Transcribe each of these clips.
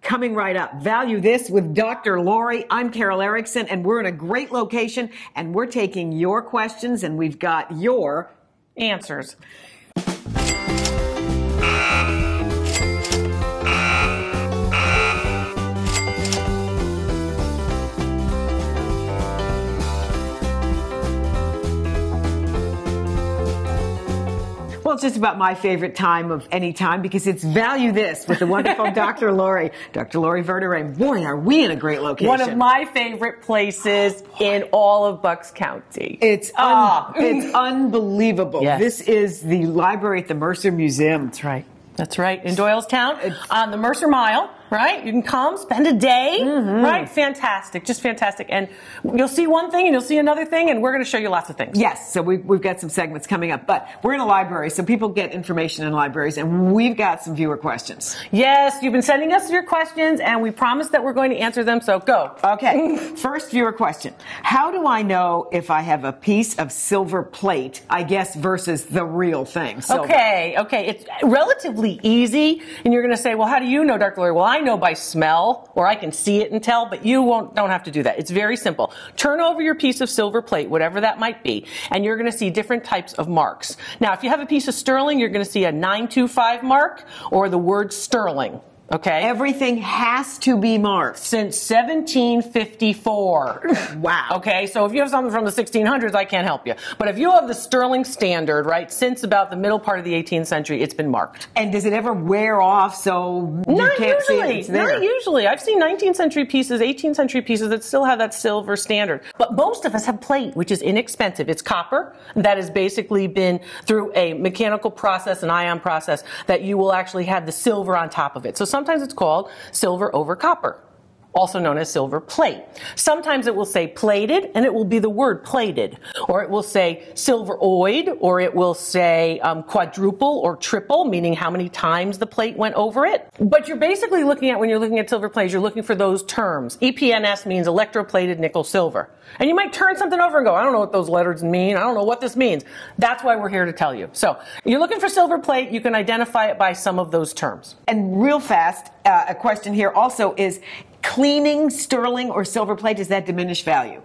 coming right up. Value This with Dr. Lori. I'm Carol Erickson, and we're in a great location, and we're taking your questions, and we've got your answers. Well, it's just about my favorite time of any time because it's Value This with the wonderful Dr. Lori. Dr. Lori Verderame. Boy, are we in a great location. One of my favorite places in all of Bucks County. It's unbelievable. Yes. This is the library at the Mercer Museum. That's right. That's right. In Doylestown, on the Mercer Mile, right? You can come, spend a day, right? Fantastic. Just fantastic. And you'll see one thing and you'll see another thing, and we're going to show you lots of things. Yes. So we've got some segments coming up. But we're in a library, so people get information in libraries, and we've got some viewer questions. Yes. You've been sending us your questions, and we promise that we're going to answer them, so go. Okay. First viewer question. How do I know if I have a piece of silver plate, I guess, versus the real thing? Silver. Okay. It's relatively easy, and you're going to say, well, how do you know, Dr. Lori? Well, I know by smell, or I can see it and tell, but you don't have to do that. It's very simple. Turn over your piece of silver plate, whatever that might be, and you're going to see different types of marks. Now, if you have a piece of sterling, you're going to see a 925 mark or the word sterling. Okay. Everything has to be marked. Since 1754. Wow. Okay, so if you have something from the 1600s, I can't help you. But if you have the sterling standard, right, since about the middle part of the 18th century, it's been marked. And does it ever wear off so you can't see it's there? Not usually. I've seen 19th century pieces, 18th century pieces that still have that silver standard. But most of us have plate, which is inexpensive. It's copper that has basically been through a mechanical process, an ion process, that you will actually have the silver on top of it. So sometimes it's called silver over copper, also known as silver plate. Sometimes it will say plated, and it will be the word plated. Or it will say silver-oid, or it will say quadruple or triple, meaning how many times the plate went over it. But you're basically looking at, when you're looking at silver plates, you're looking for those terms. EPNS means electroplated nickel silver. And you might turn something over and go, I don't know what those letters mean. I don't know what this means. That's why we're here to tell you. So you're looking for silver plate. You can identify it by some of those terms. And real fast, a question here also is, cleaning sterling or silver plate, does that diminish value?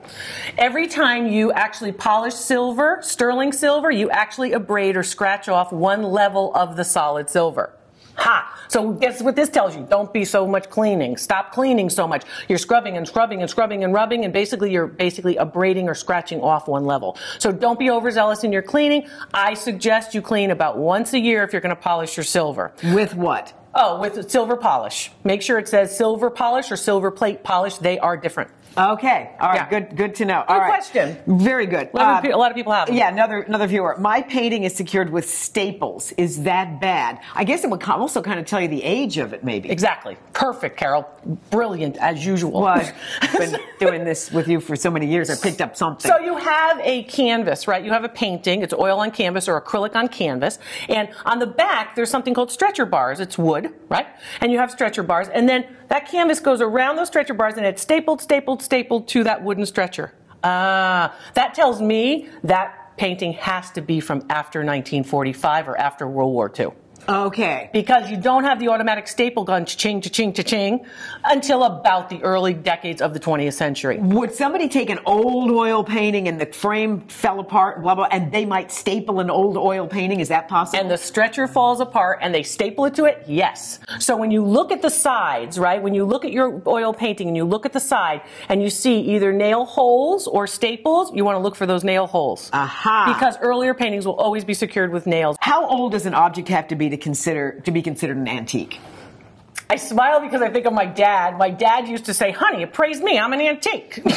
Every time you actually polish silver, sterling silver, you actually abrade or scratch off one level of the solid silver. Ha! So guess what this tells you? Don't be so much cleaning. Stop cleaning so much. You're scrubbing and scrubbing and scrubbing and rubbing, and basically you're abrading or scratching off one level. So don't be overzealous in your cleaning. I suggest you clean about once a year if you're going to polish your silver. With what? Oh, with silver polish. Make sure it says silver polish or silver plate polish. They are different. Okay. All right. Yeah. Good to know. Good question. Very good. A lot of people have them. Yeah, another viewer. My painting is secured with staples. Is that bad? I guess it would also kind of tell you the age of it, maybe. Exactly. Perfect, Carol. Brilliant, as usual. Well, I've been doing this with you for so many years. I picked up something. So you have a canvas, right? You have a painting. It's oil on canvas or acrylic on canvas. And on the back, there's something called stretcher bars. It's wood, right? And you have stretcher bars. And then that canvas goes around those stretcher bars, and it's stapled to that wooden stretcher. That tells me that painting has to be from after 1945 or after World War II. Okay. Because you don't have the automatic staple gun, cha-ching, cha-ching, cha-ching, until about the early decades of the 20th century. Would somebody take an old oil painting and the frame fell apart, blah, blah, and they might staple an old oil painting? Is that possible? And the stretcher falls apart and they staple it to it? Yes. So when you look at the sides, right, when you look at your oil painting and you look at the side and you see either nail holes or staples, you want to look for those nail holes. Aha. Because earlier paintings will always be secured with nails. How old does an object have to be to be considered an antique? I smile because I think of my dad. My dad used to say, honey, praise me, I'm an antique. You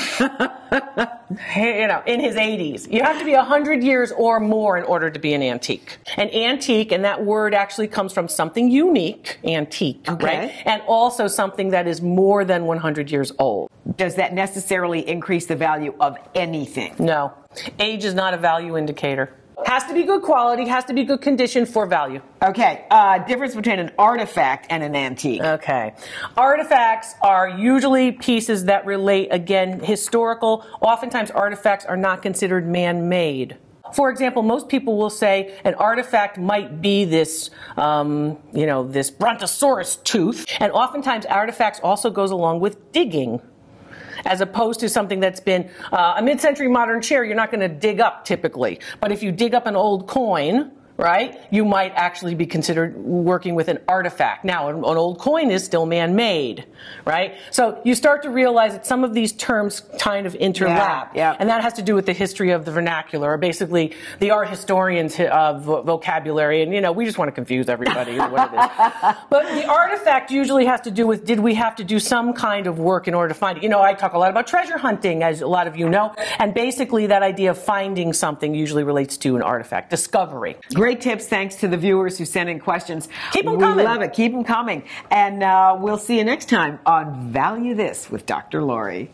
know, in his 80s. You have to be 100 years or more in order to be an antique. An antique, and that word actually comes from something unique, antique, right? And also something that is more than 100 years old. Does that necessarily increase the value of anything? No. Age is not a value indicator. Has to be good quality, has to be good condition for value. Okay, difference between an artifact and an antique. Okay. Artifacts are usually pieces that relate, again, historical. Oftentimes artifacts are not considered man-made. For example, most people will say an artifact might be this, this brontosaurus tooth, and oftentimes artifacts also goes along with digging, as opposed to something that's been a mid-century modern chair. You're not going to dig up typically, but if you dig up an old coin, right, you might actually be considered working with an artifact. Now, an old coin is still man-made, right? So you start to realize that some of these terms kind of interlap, and that has to do with the history of the vernacular, or basically the art historians' vocabulary, and we just want to confuse everybody with what it is. But the artifact usually has to do with, did we have to do some kind of work in order to find it? I talk a lot about treasure hunting, as a lot of you know, and basically that idea of finding something usually relates to an artifact, discovery. Great tips. Thanks to the viewers who sent in questions. Keep them coming. We love it. Keep them coming. And we'll see you next time on Value This with Dr. Lori.